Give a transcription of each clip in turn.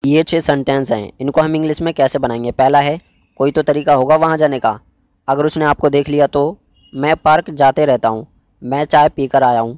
ये 6 सेंटेंस हैं, इनको हम इंग्लिश में कैसे बनाएंगे। पहला है कोई तो तरीका होगा वहाँ जाने का। अगर उसने आपको देख लिया तो मैं पार्क जाते रहता हूँ, मैं चाय पीकर आया हूँ,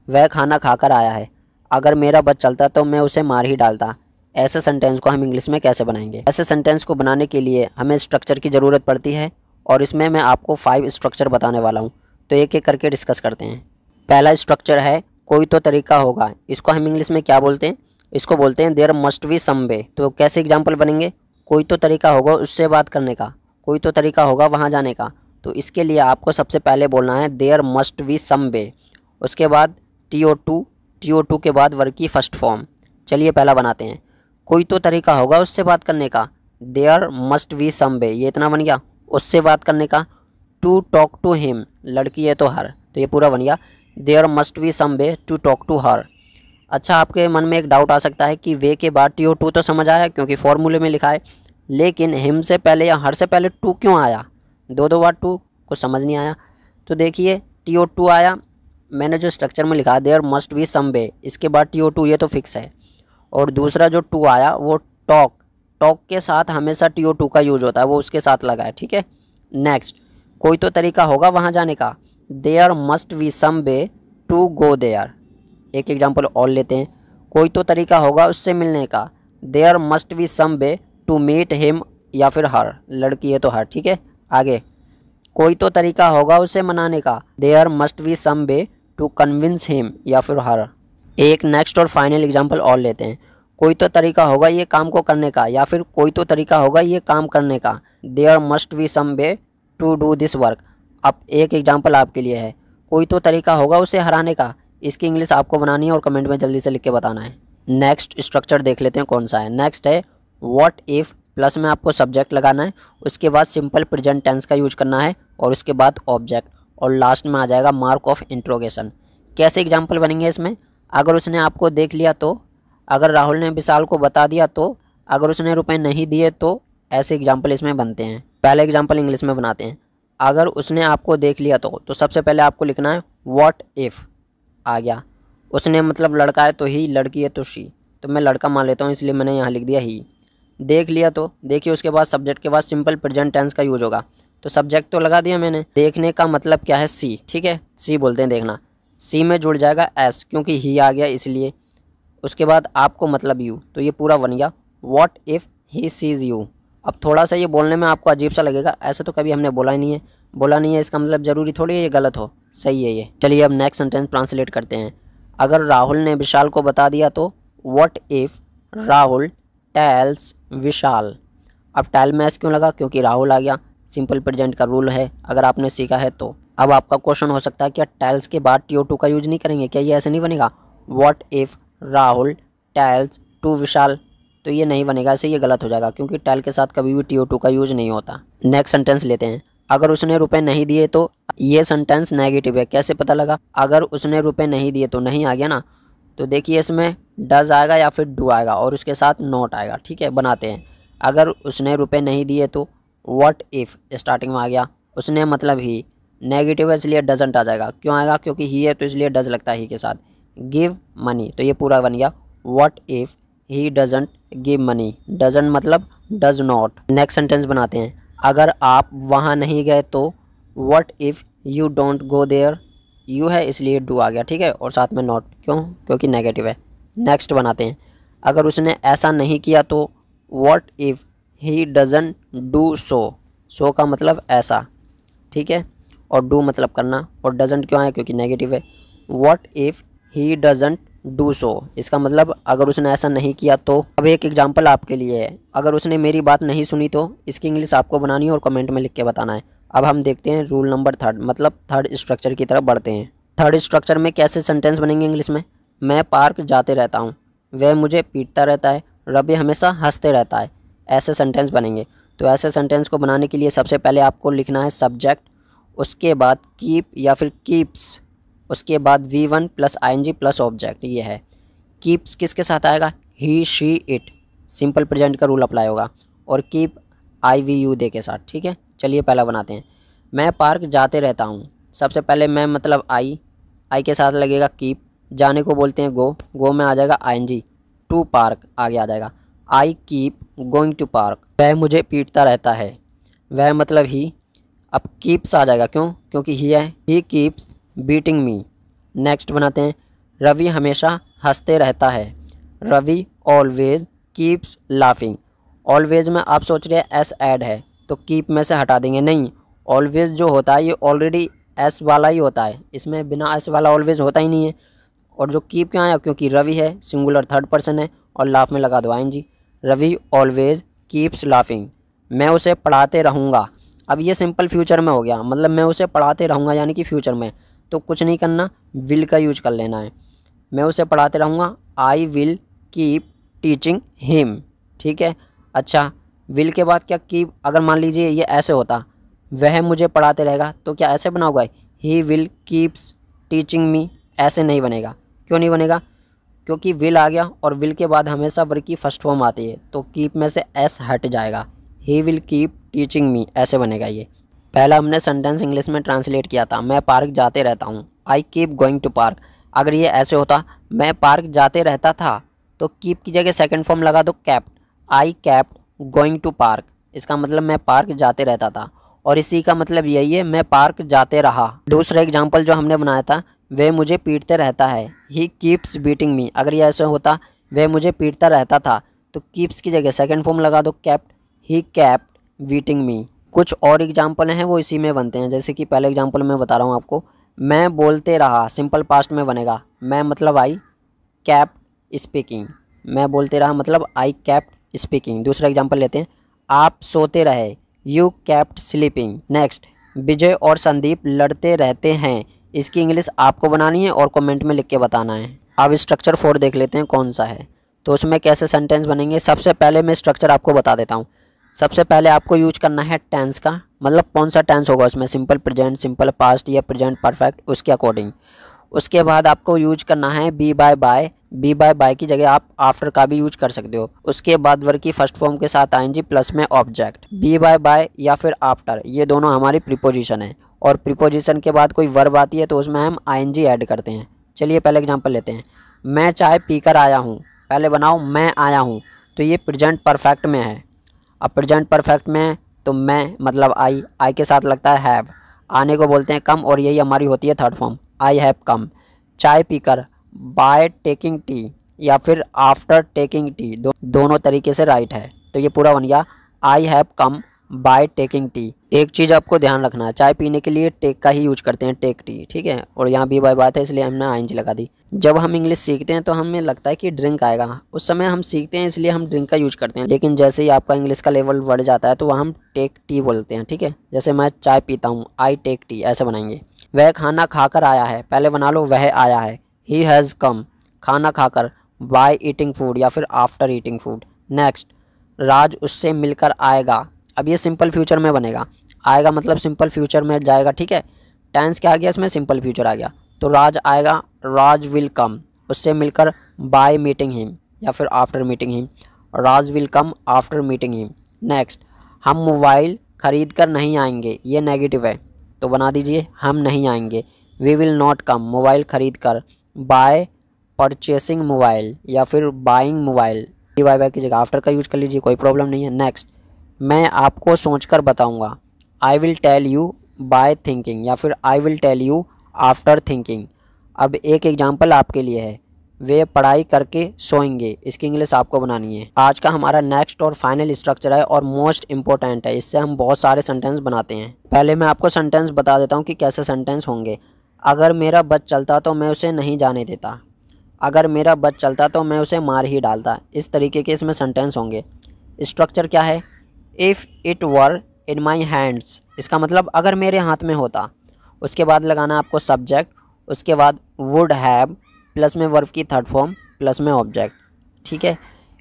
वह खाना खाकर आया है, अगर मेरा बस चलता तो मैं उसे मार ही डालता। ऐसे सेंटेंस को हम इंग्लिश में कैसे बनाएंगे। ऐसे सेंटेंस को बनाने के लिए हमें स्ट्रक्चर की ज़रूरत पड़ती है और इसमें मैं आपको 5 स्ट्रक्चर बताने वाला हूँ। तो एक एक करके डिस्कस करते हैं। पहला स्ट्रक्चर है कोई तो तरीका होगा। इसको हम इंग्लिश में क्या बोलते हैं, इसको बोलते हैं देयर मस्ट बी सम वे। तो कैसे एग्जाम्पल बनेंगे, कोई तो तरीका होगा उससे बात करने का, कोई तो तरीका होगा वहाँ जाने का। तो इसके लिए आपको सबसे पहले बोलना है देयर मस्ट बी सम वे, उसके बाद TO2 के बाद वर्ब की फर्स्ट फॉर्म। चलिए पहला बनाते हैं। कोई तो तरीका होगा उससे बात करने का, देयर मस्ट बी सम वे, ये इतना बन गया। उससे बात करने का, टू टॉक टू हिम, लड़की है तो हर, तो ये पूरा बन गया there must be some way to talk to her. अच्छा, आपके मन में एक डाउट आ सकता है कि वे के बाद TO2 तो समझ आया क्योंकि फॉर्मूले में लिखा है, लेकिन हिम से पहले या हर से पहले टू क्यों आया, दो बार टू, कुछ समझ नहीं आया। तो देखिए TO2 आया, मैंने जो स्ट्रक्चर में लिखा देयर मस्ट बी सम वे, इसके बाद TO2, ये तो फिक्स है। और दूसरा जो टू आया वो टॉक के साथ हमेशा TO2 का यूज होता है, वो उसके साथ लगा है, ठीक है। नेक्स्ट, कोई तो तरीका होगा वहाँ जाने का, there must be some way to go there. एक एग्जाम्पल और लेते हैं। कोई तो तरीका होगा उससे मिलने का, there must be some way to meet him या फिर हर, लड़की है तो हर, ठीक है। आगे, कोई तो तरीका होगा उसे मनाने का, there must be some way to convince him या फिर हर। एक नेक्स्ट और फाइनल एग्जाम्पल और लेते हैं। कोई तो तरीका होगा ये काम को करने का, या फिर कोई तो तरीका होगा ये काम करने का, there must be some way to do this work. अब एक एग्जाम्पल आपके लिए है, कोई तो तरीका होगा उसे हराने का। इसकी इंग्लिश आपको बनानी है और कमेंट में जल्दी से लिख के बताना है। नेक्स्ट स्ट्रक्चर देख लेते हैं कौन सा है। नेक्स्ट है व्हाट इफ़, प्लस में आपको सब्जेक्ट लगाना है, उसके बाद सिंपल प्रेजेंट टेंस का यूज करना है और उसके बाद ऑब्जेक्ट, और लास्ट में आ जाएगा मार्क ऑफ इंट्रोगेशन। कैसे एग्जाम्पल बनेंगे इसमें, अगर उसने आपको देख लिया तो, अगर राहुल ने विशाल को बता दिया तो, अगर उसने रुपए नहीं दिए तो, ऐसे एग्जाम्पल इसमें बनते हैं। पहले एग्जाम्पल इंग्लिश में बनाते हैं। अगर उसने आपको देख लिया तो सबसे पहले आपको लिखना है व्हाट इफ़, आ गया। उसने मतलब लड़का है तो ही, लड़की है तो शी, तो मैं लड़का मान लेता हूँ इसलिए मैंने यहाँ लिख दिया ही। देख लिया तो, देखिए उसके बाद सब्जेक्ट के बाद सिंपल प्रेजेंट टेंस का यूज होगा, तो सब्जेक्ट तो लगा दिया मैंने। देखने का मतलब क्या है, सी, ठीक है, सी बोलते हैं देखना। सी में जुड़ जाएगा एस क्योंकि ही आ गया इसलिए। उसके बाद आपको मतलब यू, तो ये पूरा बन गया what if he sees you. अब थोड़ा सा ये बोलने में आपको अजीब सा लगेगा, ऐसे तो कभी हमने बोला ही नहीं है, बोला नहीं है इसका मतलब ज़रूरी थोड़ी है ये गलत हो, सही है ये। चलिए अब नेक्स्ट सेंटेंस ट्रांसलेट करते हैं। अगर राहुल ने विशाल को बता दिया तो, व्हाट इफ़ राहुल टेल्स विशाल। अब टेल में एस क्यों लगा, क्योंकि राहुल आ गया, सिंपल प्रेजेंट का रूल है अगर आपने सीखा है तो। अब आपका क्वेश्चन हो सकता है क्या टेल्स के बाद TO2 का यूज नहीं करेंगे, क्या ये ऐसे नहीं बनेगा, what if Rahul tells to Vishal, तो ये नहीं बनेगा, ऐसे ये गलत हो जाएगा क्योंकि टेल के साथ कभी भी TO2 का यूज नहीं होता। नेक्स्ट सेंटेंस लेते हैं। अगर उसने रुपए नहीं दिए तो, ये सेंटेंस नेगेटिव है, कैसे पता लगा, अगर उसने रुपए नहीं दिए तो नहीं आ गया ना, तो देखिए इसमें डज आएगा या फिर डू आएगा और उसके साथ नॉट आएगा, ठीक है। बनाते हैं। अगर उसने रुपए नहीं दिए तो, व्हाट इफ़ स्टार्टिंग में आ गया, उसने मतलब ही, नेगेटिव है इसलिए डजंट आ जाएगा, क्यों आएगा, क्योंकि ही है तो इसलिए डज लगता है ही के साथ। गिव मनी, तो ये पूरा बन गया what if he doesn't give money, doesn't मतलब डज नॉट। नेक्स्ट सेंटेंस बनाते हैं। अगर आप वहाँ नहीं गए तो, what if you don't go there, you है इसलिए डू आ गया, ठीक है, और साथ में नॉट, क्यों, क्योंकि नेगेटिव है। नेक्स्ट बनाते हैं। अगर उसने ऐसा नहीं किया तो, what if he doesn't do so, so का मतलब ऐसा, ठीक है, और डू मतलब करना, और डजंट क्यों आया, क्योंकि नेगेटिव है। What if he doesn't do सो, इसका मतलब अगर उसने ऐसा नहीं किया तो। अब एक एग्जांपल आपके लिए है, अगर उसने मेरी बात नहीं सुनी तो, इसकी इंग्लिश आपको बनानी है और कमेंट में लिख के बताना है। अब हम देखते हैं रूल नंबर 3, मतलब थर्ड स्ट्रक्चर की तरफ बढ़ते हैं। थर्ड स्ट्रक्चर में कैसे सेंटेंस बनेंगे इंग्लिश में, मैं पार्क जाते रहता हूँ, वह मुझे पीटता रहता है, रवि हमेशा हंसते रहता है, ऐसे सेंटेंस बनेंगे। तो ऐसे सेंटेंस को बनाने के लिए सबसे पहले आपको लिखना है सब्जेक्ट, उसके बाद कीप या फिर कीप्स, उसके बाद V1 plus ING plus object, ये है। कीप्स किसके साथ आएगा, ही शी इट, सिंपल प्रेजेंट का रूल अप्लाई होगा, और कीप IVU दे के साथ, ठीक है। चलिए पहला बनाते हैं। मैं पार्क जाते रहता हूँ, सबसे पहले मैं मतलब आई के साथ लगेगा कीप, जाने को बोलते हैं गो, गो में आ जाएगा ING, टू पार्क आगे आ जाएगा। I keep going to park, वह मुझे पीटता रहता है। वह मतलब ही, अब कीप्स आ जाएगा, क्यों? क्योंकि ही है। He keeps beating me. Next बनाते हैं, रवि हमेशा हंसते रहता है। Ravi always keeps laughing. Always में आप सोच रहे हैं एस ऐड है तो कीप में से हटा देंगे, नहीं। ऑलवेज जो होता है ये ऑलरेडी एस वाला ही होता है, इसमें बिना एस वाला ऑलवेज होता ही नहीं है। और जो कीप क्यों आया? क्योंकि रवि है, सिंगुलर थर्ड पर्सन है, और लाफ में लगा दो ING. Ravi always keeps laughing. मैं उसे पढ़ाते रहूँगा। अब ये सिंपल फ्यूचर में हो गया, मतलब मैं उसे पढ़ाते रहूँगा यानी कि फ्यूचर में, तो कुछ नहीं करना, विल का यूज कर लेना है। मैं उसे पढ़ाते रहूँगा, I will keep teaching him. ठीक है। अच्छा, विल के बाद क्या कीप, अगर मान लीजिए ये ऐसे होता, वह मुझे पढ़ाते रहेगा, तो क्या ऐसे बना होगा, he will keeps teaching me. ऐसे नहीं बनेगा। क्यों नहीं बनेगा? क्योंकि विल आ गया और विल के बाद हमेशा वर्ब की फर्स्ट फॉर्म आती है, तो कीप में से एस हट जाएगा, he will keep teaching me, ऐसे बनेगा ये। पहला हमने सेंटेंस इंग्लिश में ट्रांसलेट किया था, मैं पार्क जाते रहता हूँ, I keep going to park. अगर ये ऐसे होता, मैं पार्क जाते रहता था, तो कीप की जगह सेकंड फॉर्म लगा दो kept, I kept going to park. इसका मतलब मैं पार्क जाते रहता था, और इसी का मतलब यही है, मैं पार्क जाते रहा। दूसरा एग्जाम्पल जो हमने बनाया था, वह मुझे पीटते रहता है, ही कीप्स बीटिंग मी। अगर ये ऐसे होता, वह मुझे पीटता रहता था, तो कीप्स की जगह सेकंड फॉर्म लगा दो कैप्ट, ही कैप्ट बीटिंग मी। कुछ और एग्जाम्पल हैं वो इसी में बनते हैं, जैसे कि पहले एग्जाम्पल मैं बता रहा हूँ आपको, मैं बोलते रहा, सिंपल पास्ट में बनेगा, मैं मतलब आई कैप्ट स्पीकिंग। मैं बोलते रहा मतलब आई कैप्ट स्पीकिंग। दूसरा एग्जाम्पल लेते हैं, आप सोते रहे, यू कैप्ट स्लीपिंग। नेक्स्ट, विजय और संदीप लड़ते रहते हैं। इसकी इंग्लिश आपको बनानी है और कमेंट में लिख के बताना है। अब स्ट्रक्चर 4 देख लेते हैं कौन सा है, तो उसमें कैसे सेंटेंस बनेंगे। सबसे पहले मैं स्ट्रक्चर आपको बता देता हूँ। सबसे पहले आपको यूज करना है टेंस का, मतलब कौन सा टेंस होगा उसमें, सिंपल प्रेजेंट, सिंपल पास्ट या प्रेजेंट परफेक्ट, उसके अकॉर्डिंग। उसके बाद आपको यूज करना है बी बाय। बी बाय की जगह आप आफ्टर का भी यूज कर सकते हो। उसके बाद वर्ब की फर्स्ट फॉर्म के साथ आएंगी प्लस में ऑब्जेक्ट। बी बाय या फिर आफ्टर, ये दोनों हमारी प्रीपोजिशन है, और प्रीपोजिशन के बाद कोई वर्ब आती है तो उसमें हम आईएनजी ऐड करते हैं। चलिए पहले एग्जांपल लेते हैं, मैं चाय पीकर आया हूँ। पहले बनाओ मैं आया हूँ, तो ये प्रेजेंट परफेक्ट में है। अब प्रेजेंट परफेक्ट में तो मैं मतलब आई के साथ लगता है हैव, आने को बोलते हैं कम, और यही हमारी होती है third form, I have come. चाय पीकर, बाय टेकिंग टी या फिर आफ्टर टेकिंग टी, दोनों तरीके से राइट है। तो ये पूरा बन गया, I have come by taking tea. एक चीज़ आपको ध्यान रखना है, चाय पीने के लिए टेक का ही यूज करते हैं, टेक टी, ठीक है। और यहाँ भी बाय बात है इसलिए हमने आईएनजी लगा दी। जब हम इंग्लिश सीखते हैं तो हमें लगता है कि ड्रिंक आएगा, उस समय हम सीखते हैं इसलिए हम ड्रिंक का यूज करते हैं, लेकिन जैसे ही आपका इंग्लिश का लेवल बढ़ जाता है तो वह हम टेक टी बोलते हैं, ठीक है। जैसे मैं चाय पीता हूँ, आई टेक टी, ऐसे बनाएंगे। वह खाना खाकर आया है, पहले बना लो वह आया है, ही हैज़ कम, खाना खाकर, बाय ईटिंग फूड या फिर आफ्टर ईटिंग फूड। नेक्स्ट, राज उससे मिलकर आएगा। अब ये सिंपल फ्यूचर में बनेगा, आएगा मतलब सिंपल फ्यूचर में जाएगा, ठीक है। टेंस क्या आ गया इसमें, सिंपल फ्यूचर आ गया, तो राज आएगा, राज विल कम, उससे मिलकर बाय मीटिंग हिम या फिर after meeting him, Raj will come after meeting him. Next, हम मोबाइल खरीद कर नहीं आएंगे, ये नेगेटिव है तो बना दीजिए हम नहीं आएंगे। We will not come, mobile खरीद कर, बाय परचेसिंग मोबाइल या फिर बाइंग मोबाइल, बाय की जगह आफ्टर का यूज कर लीजिए, कोई प्रॉब्लम नहीं है। नेक्स्ट, मैं आपको सोचकर बताऊंगा, I will tell you by thinking या फिर I will tell you after thinking. अब एक एग्जांपल आपके लिए है, वे पढ़ाई करके सोएंगे, इसकी इंग्लिश आपको बनानी है। आज का हमारा नेक्स्ट और फाइनल स्ट्रक्चर है और मोस्ट इंपॉर्टेंट है, इससे हम बहुत सारे सेंटेंस बनाते हैं। पहले मैं आपको सेंटेंस बता देता हूँ कि कैसे सेंटेंस होंगे। अगर मेरा बस चलता तो मैं उसे नहीं जाने देता, अगर मेरा बस चलता तो मैं उसे मार ही डालता। इस तरीके के इसमें सेंटेंस होंगे। स्ट्रक्चर क्या है, if it were in my hands, इसका मतलब अगर मेरे हाथ में होता। उसके बाद लगाना आपको सब्जेक्ट, उसके बाद वुड हैव, प्लस में वर्ब की थर्ड फॉर्म, प्लस में ऑब्जेक्ट, ठीक है।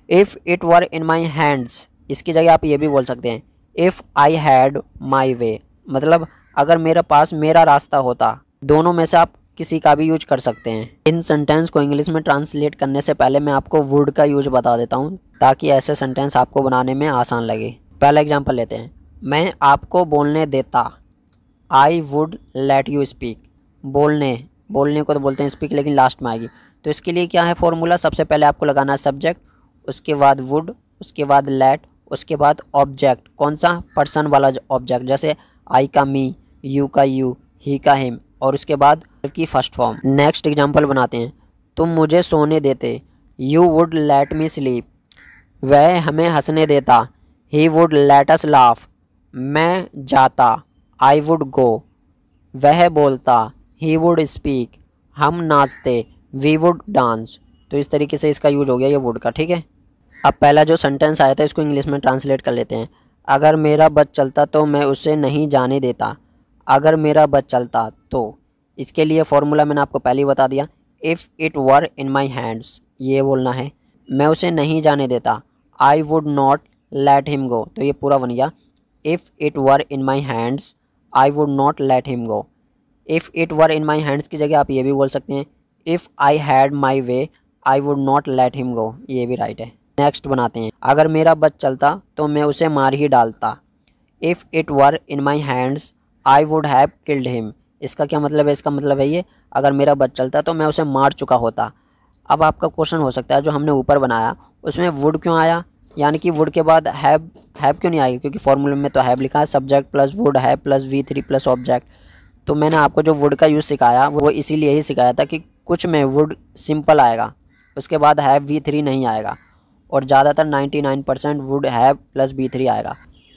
If it were in my hands, इसकी जगह आप ये भी बोल सकते हैं इफ़ आई हैड माई वे, मतलब अगर मेरे पास मेरा रास्ता होता। दोनों में से आप किसी का भी यूज कर सकते हैं। इन सेंटेंस को इंग्लिश में ट्रांसलेट करने से पहले मैं आपको वुड का यूज बता देता हूँ ताकि ऐसे सेंटेंस आपको बनाने में आसान लगे। पहला एग्जांपल लेते हैं, मैं आपको बोलने देता, I would let you speak. बोलने को तो बोलते हैं स्पीक, लेकिन लास्ट में आएगी। तो इसके लिए क्या है फॉर्मूला, सबसे पहले आपको लगाना है सब्जेक्ट, उसके बाद वुड, उसके बाद लेट, उसके बाद ऑब्जेक्ट, कौन सा, पर्सन वाला ऑब्जेक्ट, जैसे आई का मी, यू का यू, ही का हिम, और उसके बाद की फर्स्ट फॉर्म। नेक्स्ट एग्जांपल बनाते हैं। तुम मुझे सोने देते, you would let me sleep. वह हमें हंसने देता, he would let us laugh. मैं जाता, आई वुड गो। वह बोलता, ही वुड स्पीक। हम नाचते, वी वुड डांस। तो इस तरीके से इसका यूज हो गया ये वुड का, ठीक है। अब पहला जो सेंटेंस आया था इसको इंग्लिश में ट्रांसलेट कर लेते हैं। अगर मेरा बस चलता तो मैं उसे नहीं जाने देता। अगर मेरा बस चलता तो, इसके लिए फॉर्मूला मैंने आपको पहले ही बता दिया। If it were in my hands, ये बोलना है। मैं उसे नहीं जाने देता, I would not let him go, तो ये पूरा बन गया। If it were in my hands, I would not let him go. If it were in my hands की जगह आप ये भी बोल सकते हैं, if I had my way, I would not let him go, ये भी राइट है। नेक्स्ट बनाते हैं। अगर मेरा बस चलता तो मैं उसे मार ही डालता। If it were in my hands, I would have killed him. इसका क्या मतलब है? इसका मतलब है ये, अगर मेरा बस चलता तो मैं उसे मार चुका होता। अब आपका क्वेश्चन हो सकता है जो हमने ऊपर बनाया उसमें वुड क्यों आया, यानी कि वुड के बाद हैव क्यों नहीं आएगी, क्योंकि फॉर्मूले में तो हैव लिखा है, subject plus would have plus V3 plus object. तो मैंने आपको जो वुड का यूज़ सिखाया वो इसीलिए ही सिखाया था कि कुछ में वुड सिंपल आएगा, उसके बाद हैव V3 नहीं आएगा, और ज़्यादातर 99% वुड हैव प्लस V3 आएगा।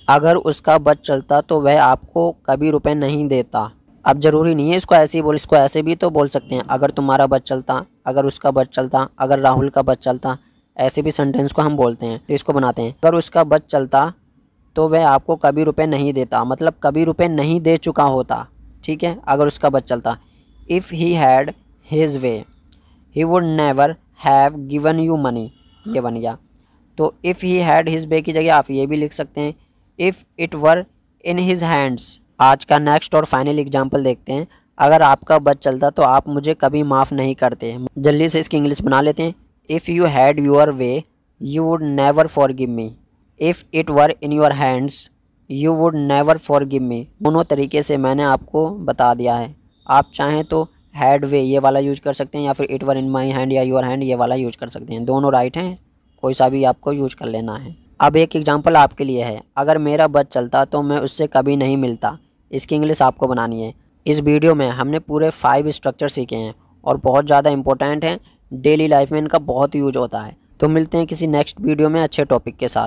अगर उसका बस चलता तो वह आपको कभी रुपए नहीं देता। अब ज़रूरी नहीं है इसको ऐसे ही बोल, इसको ऐसे भी तो बोल सकते हैं, अगर तुम्हारा बस चलता, अगर उसका बस चलता, अगर राहुल का बस चलता, ऐसे भी सेंटेंस को हम बोलते हैं। तो इसको बनाते हैं। अगर उसका बस चलता तो वह आपको कभी रुपए नहीं देता, मतलब कभी रुपए नहीं दे चुका होता, ठीक है। अगर उसका बस चलता, if he had his way, he would never have given you money, ये बन गया। तो if he had his way की जगह आप ये भी लिख सकते हैं, if it were in his hands. आज का नेक्स्ट और फाइनल एग्जाम्पल देखते हैं। अगर आपका बस चलता तो आप मुझे कभी माफ़ नहीं करते। जल्दी से इसकी इंग्लिश बना लेते हैं। If you had your way, you would never forgive me. If it were in your hands, you would never forgive me. दोनों तरीके से मैंने आपको बता दिया है। आप चाहें तो हैड वे ये वाला यूज कर सकते हैं, या फिर it were in my hand या योर हैंड ये वाला यूज कर सकते हैं। दोनों राइट हैं, कोई सा भी आपको यूज कर लेना है। अब एक एग्जांपल आपके लिए है। अगर मेरा बस चलता तो मैं उससे कभी नहीं मिलता। इसकी इंग्लिश आपको बनानी है। इस वीडियो में हमने पूरे 5 स्ट्रक्चर सीखे हैं और बहुत ज़्यादा इंपॉर्टेंट हैं। डेली लाइफ में इनका बहुत यूज होता है। तो मिलते हैं किसी नेक्स्ट वीडियो में अच्छे टॉपिक के साथ।